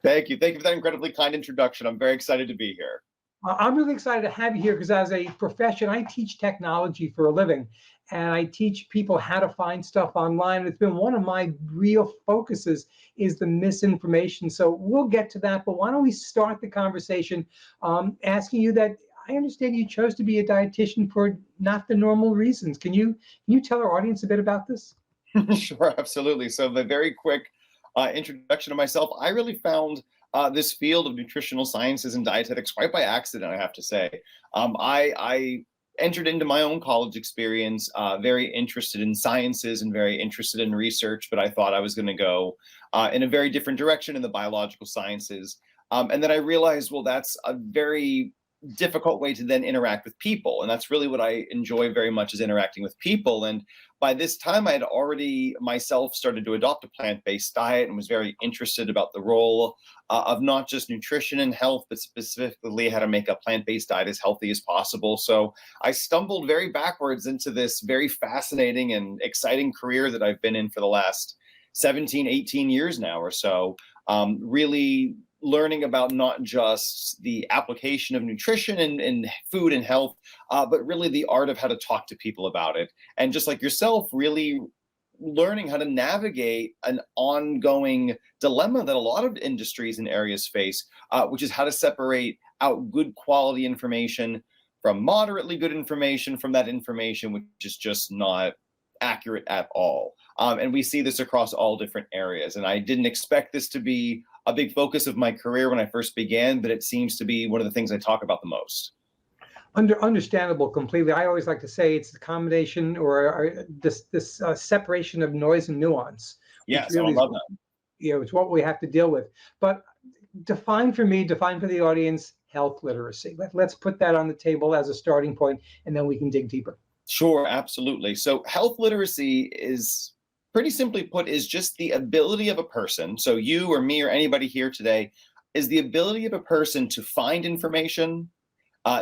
Thank you. Thank you for that incredibly kind introduction. I'm very excited to be here. I'm really excited to have you here because as a profession, I teach technology for a living and I teach people how to find stuff online. And it's been one of my real focuses is the misinformation. So we'll get to that, but why don't we start the conversation asking you that I understand you chose to be a dietitian for not the normal reasons. Can you tell our audience a bit about this? Sure, absolutely. So the very quick introduction of myself, I really found this field of nutritional sciences and dietetics quite by accident, I have to say. I entered into my own college experience very interested in sciences and very interested in research, but I thought I was going to go in a very different direction in the biological sciences. And then I realized, well, that's a very difficult way to then interact with people. And that's really what I enjoy very much is interacting with people. And by this time, I had already myself started to adopt a plant-based diet and was very interested about the role of not just nutrition and health, but specifically how to make a plant-based diet as healthy as possible. So I stumbled very backwards into this very fascinating and exciting career that I've been in for the last 17, 18 years now or so, really learning about not just the application of nutrition and food and health, but really the art of how to talk to people about it. And just like yourself, really learning how to navigate an ongoing dilemma that a lot of industries and areas face, which is how to separate out good quality information from moderately good information from that information which is just not accurate at all. And we see this across all different areas. And I didn't expect this to be a big focus of my career when I first began, but it seems to be one of the things I talk about the most. Understandable completely. I always like to say it's the combination or this separation of noise and nuance, which Yes, really I love that. it's what we have to deal with. But define for the audience, health literacy. Let's put that on the table as a starting point, and then we can dig deeper. Sure, absolutely. So health literacy is pretty simply put is just the ability of a person, so you or me or anybody here today, is the ability of a person to find information,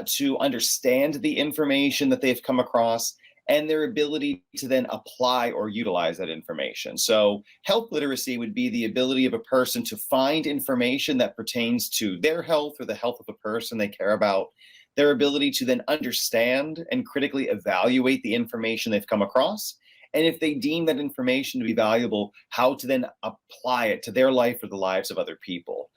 to understand the information that they've come across, and their ability to then apply or utilize that information. So health literacy would be the ability of a person to find information that pertains to their health or the health of a person they care about, their ability to then understand and critically evaluate the information they've come across, and if they deem that information to be valuable, how to then apply it to their life or the lives of other people.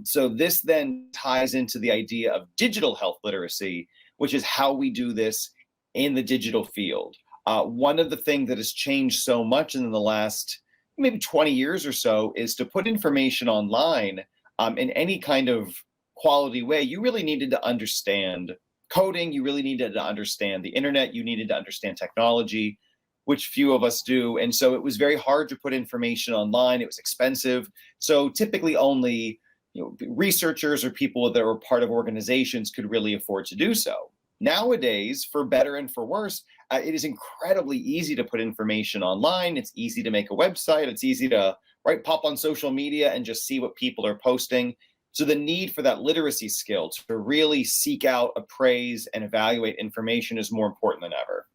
So this then ties into the idea of digital health literacy, which is how we do this in the digital field. One of the things that has changed so much in the last maybe 20 years or so is to put information online in any kind of quality way. You really needed to understand coding, you really needed to understand the internet, you needed to understand technology, which few of us do. And so it was very hard to put information online. It was expensive. So typically only researchers or people that were part of organizations could really afford to do so. Nowadays, for better and for worse, it is incredibly easy to put information online. It's easy to make a website. It's easy to pop on social media and just see what people are posting. So the need for that literacy skill to really seek out, appraise, and evaluate information is more important than ever.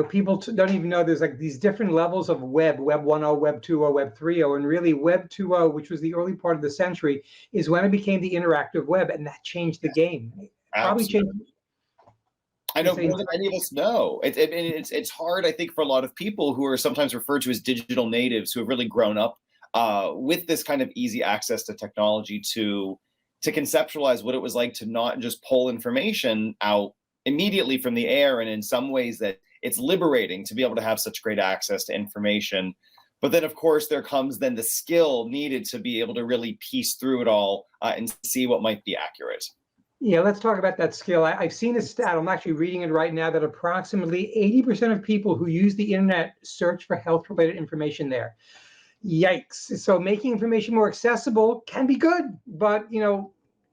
People don't even know there's like these different levels of web 1.0, web 2.0, web 3.0, and really web 2.0, which was the early part of the century, is when it became the interactive web, and that changed the game. Probably changed. I know more than any of us know. It's hard, I think, for a lot of people who are sometimes referred to as digital natives who have really grown up with this kind of easy access to technology to conceptualize what it was like to not just pull information out immediately from the air, and in some ways that it's liberating to be able to have such great access to information. But then, of course, there comes then the skill needed to be able to really piece through it all and see what might be accurate. Yeah, let's talk about that skill. I've seen a stat, I'm actually reading it right now, that approximately 80% of people who use the internet search for health-related information there. Yikes. So making information more accessible can be good, but,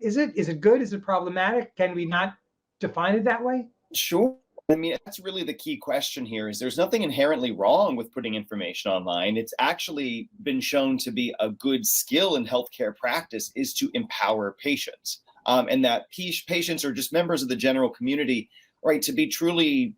is it good? Is it problematic? Can we not define it that way? Sure. I mean, that's really the key question here is there's nothing inherently wrong with putting information online. It's actually been shown to be a good skill in healthcare practice is to empower patients. And that patients are just members of the general community, right, to be truly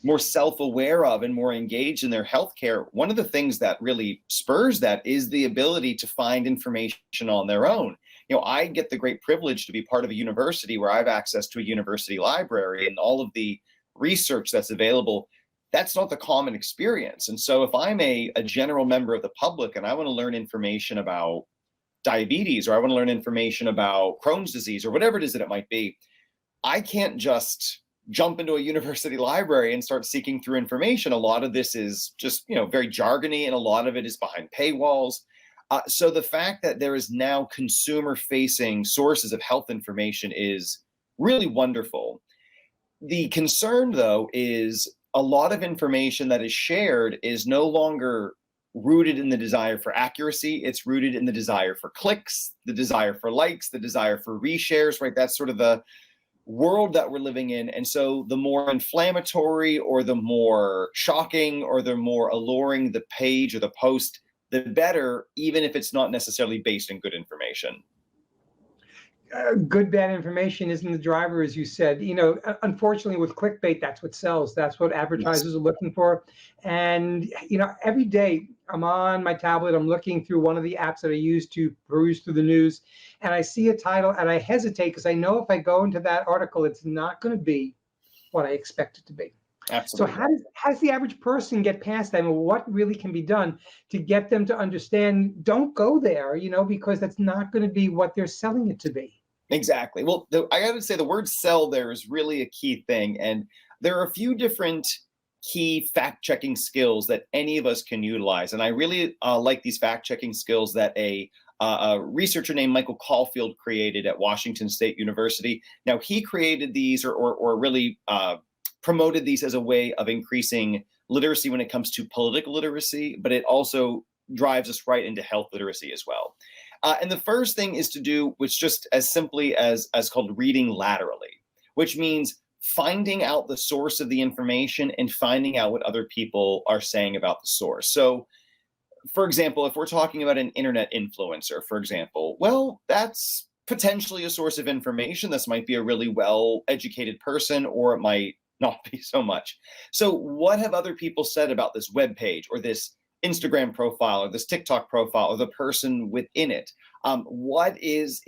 more self-aware of and more engaged in their healthcare, one of the things that really spurs that is the ability to find information on their own. I get the great privilege to be part of a university where I have access to a university library and all of the research that's available. That's not the common experience. And so if I'm a general member of the public and I want to learn information about diabetes, or I want to learn information about Crohn's disease, or whatever it is that it might be, I can't just jump into a university library and start seeking through information. A lot of this is just, very jargony, and a lot of it is behind paywalls. So the fact that there is now consumer-facing sources of health information is really wonderful. The concern, though, is a lot of information that is shared is no longer rooted in the desire for accuracy. It's rooted in the desire for clicks, the desire for likes, the desire for reshares, right? That's sort of the world that we're living in. And so the more inflammatory or the more shocking or the more alluring the page or the post, the better, even if it's not necessarily based in good information. Good, bad information isn't the driver, as you said. Unfortunately, with clickbait, that's what sells. That's what advertisers are looking for. And, every day I'm on my tablet, I'm looking through one of the apps that I use to peruse through the news, and I see a title and I hesitate because I know if I go into that article, it's not going to be what I expect it to be. Absolutely. So how does the average person get past that? And what really can be done to get them to understand, don't go there, because that's not going to be what they're selling it to be. Exactly. Well, I got to say the word sell there is really a key thing. And there are a few different key fact-checking skills that any of us can utilize. And I really like these fact-checking skills that a researcher named Michael Caulfield created at Washington State University. Now, he created these or really promoted these as a way of increasing literacy when it comes to political literacy, but it also drives us right into health literacy as well. And the first thing is to do, which just as simply as called reading laterally, which means finding out the source of the information and finding out what other people are saying about the source. So, for example, if we're talking about an internet influencer, for example, well, that's potentially a source of information. This might be a really well-educated person, or it might not be so much. So what have other people said about this web page or this Instagram profile or this TikTok profile or the person within it? What is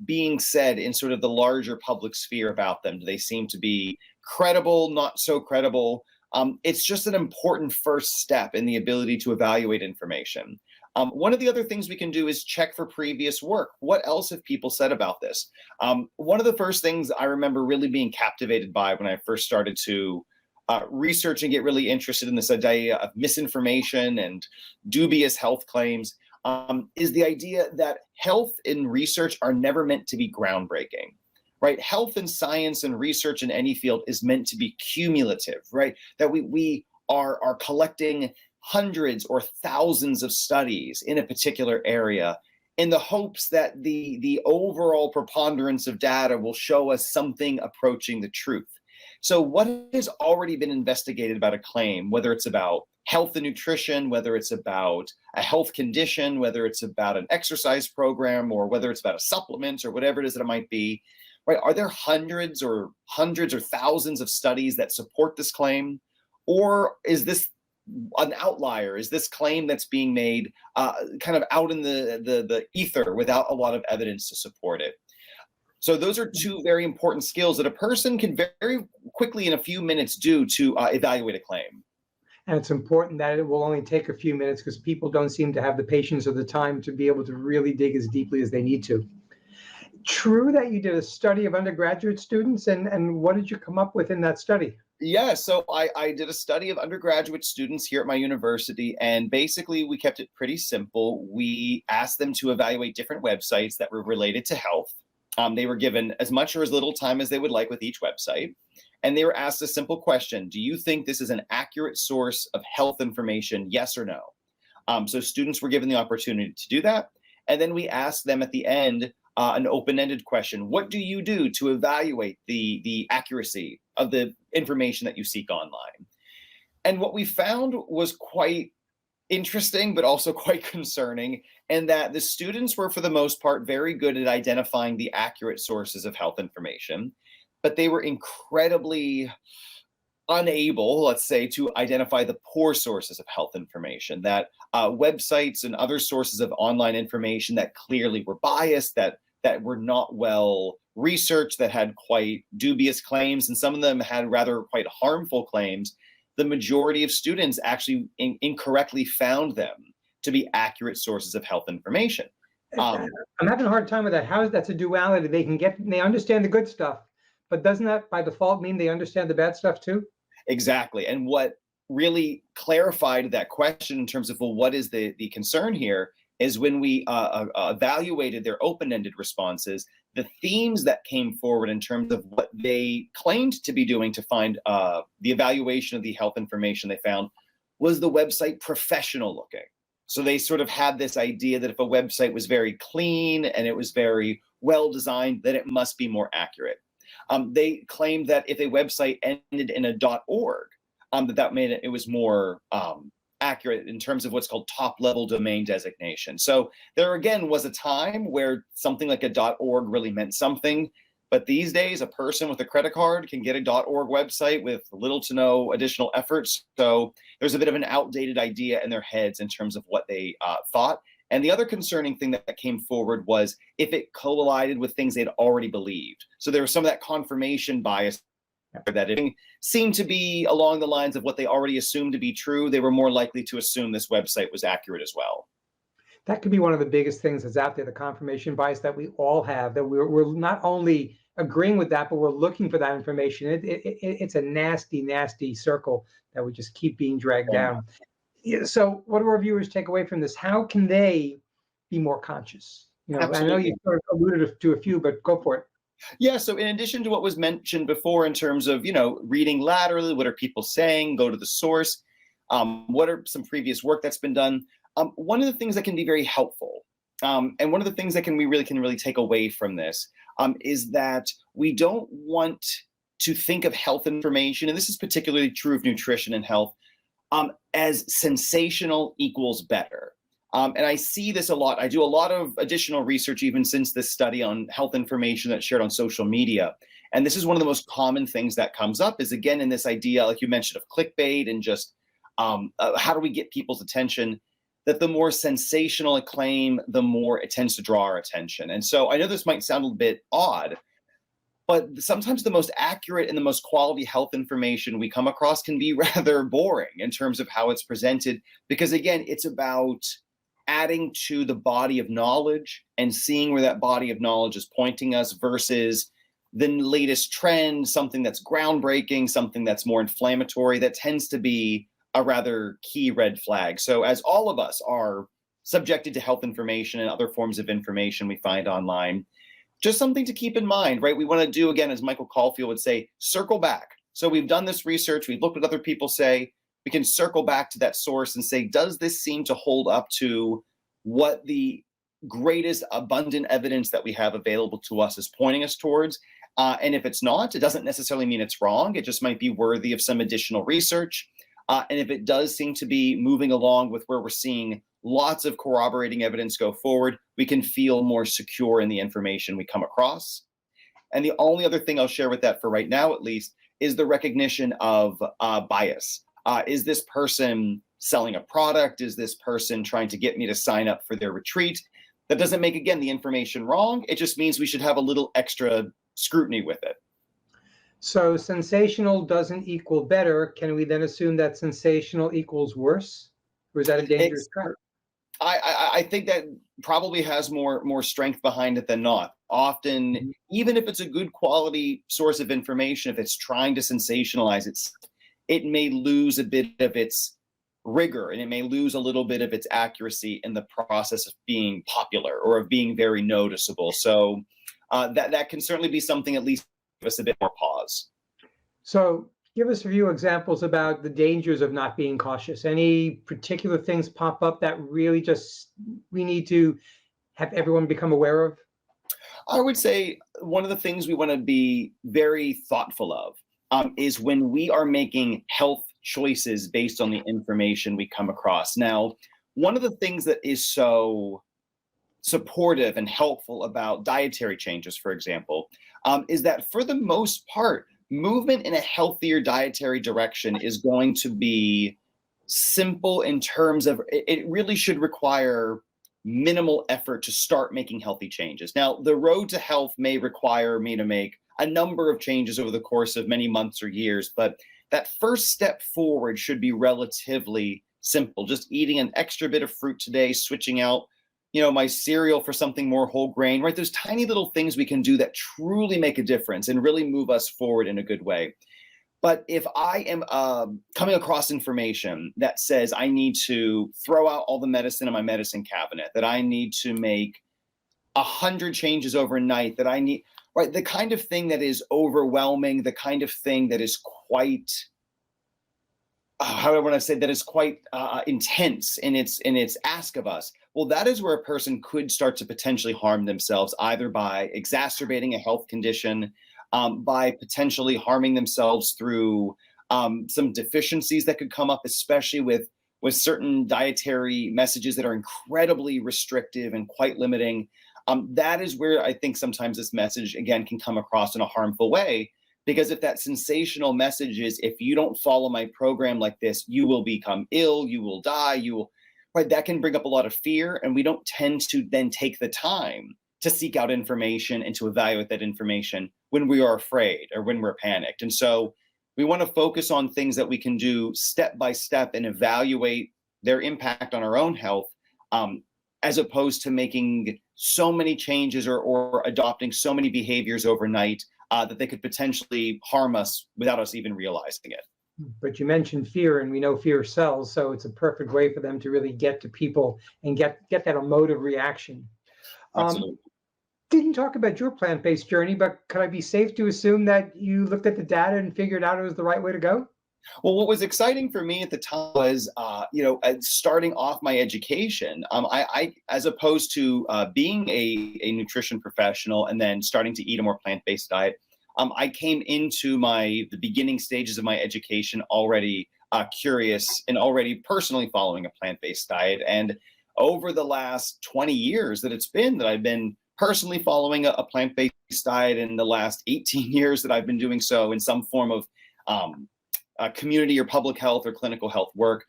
being said in sort of the larger public sphere about them? Do they seem to be credible, not so credible? It's just an important first step in the ability to evaluate information. One of the other things we can do is check for previous work. What else have people said about this? One of the first things I remember really being captivated by when I first started to research and get really interested in this idea of misinformation and dubious health claims is the idea that health and research are never meant to be groundbreaking, right? Health and science and research in any field is meant to be cumulative, right? That we are collecting hundreds or thousands of studies in a particular area in the hopes that the overall preponderance of data will show us something approaching the truth. So what has already been investigated about a claim, whether it's about health and nutrition, whether it's about a health condition, whether it's about an exercise program, or whether it's about a supplement or whatever it is that it might be, right? Are there hundreds or thousands of studies that support this claim? Or is this an outlier? Is this claim that's being made kind of out in the ether without a lot of evidence to support it? So those are two very important skills that a person can very quickly in a few minutes do to evaluate a claim. And it's important that it will only take a few minutes because people don't seem to have the patience or the time to be able to really dig as deeply as they need to. True that you did a study of undergraduate students, and what did you come up with in that study? Yeah, so I did a study of undergraduate students here at my university, and basically we kept it pretty simple. We asked them to evaluate different websites that were related to health. They were given as much or as little time as they would like with each website. And they were asked a simple question: do you think this is an accurate source of health information, yes or no? So students were given the opportunity to do that. And then we asked them at the end an open-ended question: what do you do to evaluate the accuracy of the information that you seek online? And what we found was quite interesting, but also quite concerning, and that the students were, for the most part, very good at identifying the accurate sources of health information, but they were incredibly unable, let's say, to identify the poor sources of health information, that websites and other sources of online information that clearly were biased, that were not well researched, that had quite dubious claims, and some of them had rather quite harmful claims. The majority of students actually incorrectly found them to be accurate sources of health information. I'm having a hard time with that. How is that's a duality? They understand the good stuff, but doesn't that by default mean they understand the bad stuff too? Exactly. And what really clarified that question in terms of, well, what is the concern here, is when we evaluated their open-ended responses, the themes that came forward in terms of what they claimed to be doing to find the evaluation of the health information they found was the website professional looking. So they sort of had this idea that if a website was very clean and it was very well designed, that it must be more accurate. They claimed that if a website ended in a .org, that made it was more accurate in terms of what's called top-level domain designation. So there again was a time where something like a .org really meant something, but these days a person with a credit card can get a .org website with little to no additional efforts. So there's a bit of an outdated idea in their heads in terms of what they thought. And the other concerning thing that came forward was if it collided with things they'd already believed. So there was some of that confirmation bias that it seemed to be along the lines of what they already assumed to be true. They were more likely to assume this website was accurate as well. That could be one of the biggest things that's out there, the confirmation bias that we all have, that we're not only agreeing with that, but we're looking for that information. It's a nasty, nasty circle that we just keep being dragged down. Yeah, so what do our viewers take away from this? How can they be more conscious? I know you sort of alluded to a few, but go for it. Yeah, so in addition to what was mentioned before in terms of, reading laterally, what are people saying, go to the source, what are some previous work that's been done? One of the things that can be very helpful, and one of the things that we really can take away from this, is that we don't want to think of health information, and this is particularly true of nutrition and health, as sensational equals better. And I see this a lot. I do a lot of additional research even since this study on health information that's shared on social media. And this is one of the most common things that comes up is, again, in this idea, like you mentioned, of clickbait and just how do we get people's attention, that the more sensational a claim, the more it tends to draw our attention. And so I know this might sound a bit odd, but sometimes the most accurate and the most quality health information we come across can be rather boring in terms of how it's presented, because again, it's about adding to the body of knowledge and seeing where that body of knowledge is pointing us versus the latest trend, something that's groundbreaking, something that's more inflammatory. That tends to be a rather key red flag. So as all of us are subjected to health information and other forms of information we find online, just something to keep in mind, right? We want to do, again, as Michael Caulfield would say, circle back. So we've done this research, we've looked at what other people say, we can circle back to that source and say, does this seem to hold up to what the greatest abundant evidence that we have available to us is pointing us towards? And if it's not, it doesn't necessarily mean it's wrong. It just might be worthy of some additional research. And if it does seem to be moving along with where we're seeing lots of corroborating evidence go forward, we can feel more secure in the information we come across. And the only other thing I'll share with that for right now, at least, is the recognition of bias. Is this person selling a product? Is this person trying to get me to sign up for their retreat? That doesn't make, again, the information wrong. It just means we should have a little extra scrutiny with it. So sensational doesn't equal better. Can we then assume that sensational equals worse? Or is that a dangerous trap? I think that probably has more strength behind it than not. Often, even if it's a good quality source of information, if it's trying to sensationalize it may lose a bit of its rigor, and it may lose a little bit of its accuracy in the process of being popular or of being very noticeable. So that can certainly be something at least give us a bit more pause. So give us a few examples about the dangers of not being cautious. Any particular things pop up that really just we need to have everyone become aware of? I would say one of the things we want to be very thoughtful of is when we are making health choices based on the information we come across. Now, one of the things that is so supportive and helpful about dietary changes, for example, is that for the most part, movement in a healthier dietary direction is going to be simple in terms of it really should require minimal effort to start making healthy changes. Now, the road to health may require me to make a number of changes over the course of many months or years, but that first step forward should be relatively simple. Just eating an extra bit of fruit today, switching out, my cereal for something more whole grain, right? There's tiny little things we can do that truly make a difference and really move us forward in a good way. But if I am coming across information that says I need to throw out all the medicine in my medicine cabinet, that I need to make 100 changes overnight, that I need, right, the kind of thing that is overwhelming, the kind of thing that is quite, how do I want to say, that is quite intense in its ask of us. Well, that is where a person could start to potentially harm themselves, either by exacerbating a health condition, by potentially harming themselves through some deficiencies that could come up, especially with certain dietary messages that are incredibly restrictive and quite limiting. That is where I think sometimes this message, again, can come across in a harmful way. Because if that sensational message is, if you don't follow my program like this, you will become ill, you will die, right, that can bring up a lot of fear. And we don't tend to then take the time to seek out information and to evaluate that information when we are afraid or when we're panicked. And so we want to focus on things that we can do step by step and evaluate their impact on our own health, as opposed to making so many changes or adopting so many behaviors overnight that they could potentially harm us without us even realizing it. But you mentioned fear, and we know fear sells, so it's a perfect way for them to really get to people and get that emotive reaction. Absolutely. Didn't talk about your plant-based journey, but could I be safe to assume that you looked at the data and figured out it was the right way to go? Well, what was exciting for me at the time was, starting off my education. I as opposed to being a nutrition professional and then starting to eat a more plant-based diet, I came into the beginning stages of my education already curious and already personally following a plant-based diet. And over the last 20 years that I've been personally following a plant-based diet, in the last 18 years that I've been doing so in some form of community or public health or clinical health work.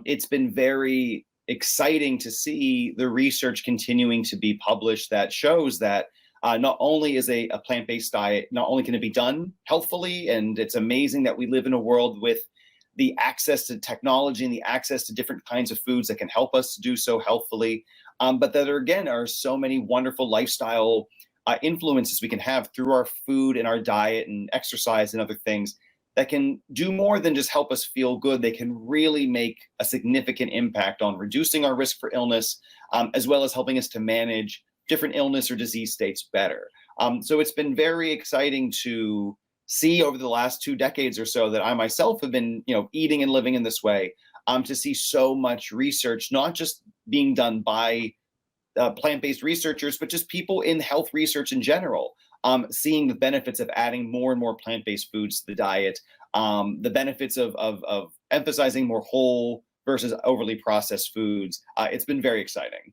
It's been very exciting to see the research continuing to be published that shows that not only is a plant-based diet, not only can it be done healthfully, and it's amazing that we live in a world with the access to technology and the access to different kinds of foods that can help us do so healthfully, but that are so many wonderful lifestyle influences we can have through our food and our diet and exercise and other things that can do more than just help us feel good. They can really make a significant impact on reducing our risk for illness, as well as helping us to manage different illness or disease states better. So it's been very exciting to see over the last 2 decades or so that I myself have been, eating and living in this way, to see so much research, not just being done by plant-based researchers, but just people in health research in general, seeing the benefits of adding more and more plant-based foods to the diet, the benefits of emphasizing more whole versus overly processed foods. It's been very exciting.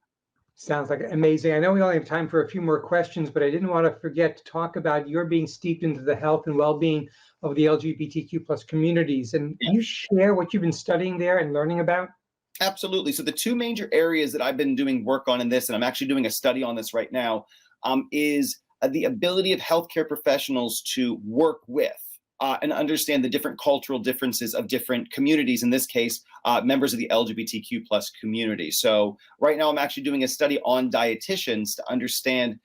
Sounds like amazing. I know we only have time for a few more questions, but I didn't want to forget to talk about your being steeped into the health and well-being of the LGBTQ plus communities. And can you share what you've been studying there and learning about? Absolutely. So the two major areas that I've been doing work on in this, and I'm actually doing a study on this right now, is the ability of healthcare professionals to work with and understand the different cultural differences of different communities, in this case, members of the LGBTQ plus community. So right now I'm actually doing a study on dietitians to understand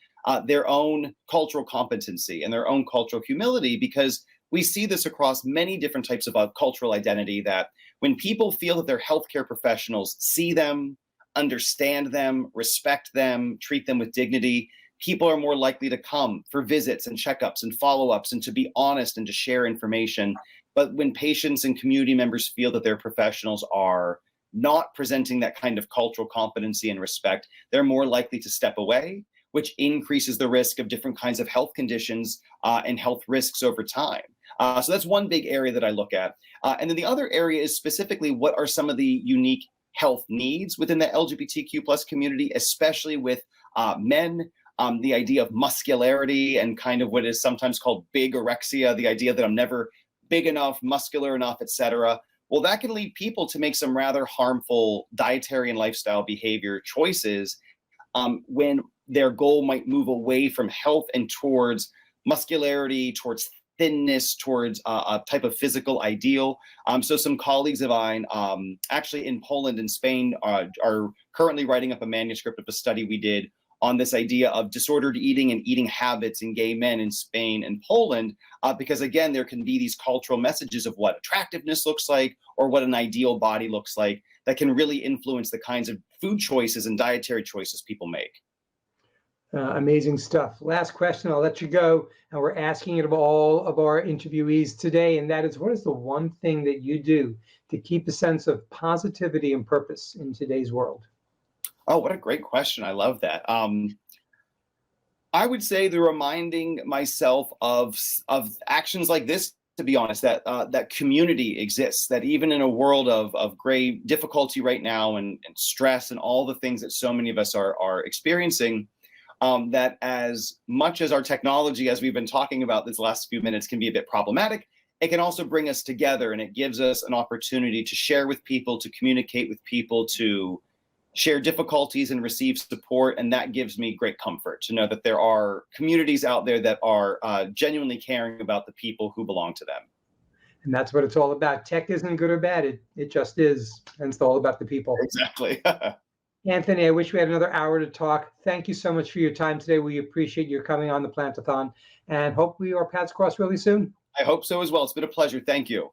their own cultural competency and their own cultural humility, because we see this across many different types of cultural identity, that when people feel that their healthcare professionals see them, understand them, respect them, treat them with dignity, people are more likely to come for visits and checkups and follow-ups and to be honest and to share information. But when patients and community members feel that their professionals are not presenting that kind of cultural competency and respect, they're more likely to step away, which increases the risk of different kinds of health conditions and health risks over time. So that's one big area that I look at. And then the other area is specifically what are some of the unique health needs within the LGBTQ plus community, especially with men, the idea of muscularity and kind of what is sometimes called big orexia, the idea that I'm never big enough, muscular enough, etc. Well, that can lead people to make some rather harmful dietary and lifestyle behavior choices when their goal might move away from health and towards muscularity, towards thinness, towards a type of physical ideal. So some colleagues of mine, actually in Poland and Spain, are currently writing up a manuscript of a study we did on this idea of disordered eating and eating habits in gay men in Spain and Poland, because again, there can be these cultural messages of what attractiveness looks like or what an ideal body looks like that can really influence the kinds of food choices and dietary choices people make. Amazing stuff. Last question, I'll let you go. And we're asking it of all of our interviewees today, and that is, what is the one thing that you do to keep a sense of positivity and purpose in today's world? Oh, what a great question. I love that. I would say the reminding myself of actions like this, to be honest, that that community exists, that even in a world of great difficulty right now and stress and all the things that so many of us are experiencing, that as much as our technology, as we've been talking about this last few minutes, can be a bit problematic, it can also bring us together, and it gives us an opportunity to share with people, to communicate with people, to share difficulties and receive support. And that gives me great comfort to know that there are communities out there that are genuinely caring about the people who belong to them. And that's what it's all about. Tech isn't good or bad. It just is. And it's all about the people. Exactly. Anthony, I wish we had another hour to talk. Thank you so much for your time today. We appreciate your coming on the Plantathon, and hope our paths cross really soon. I hope so as well. It's been a pleasure. Thank you.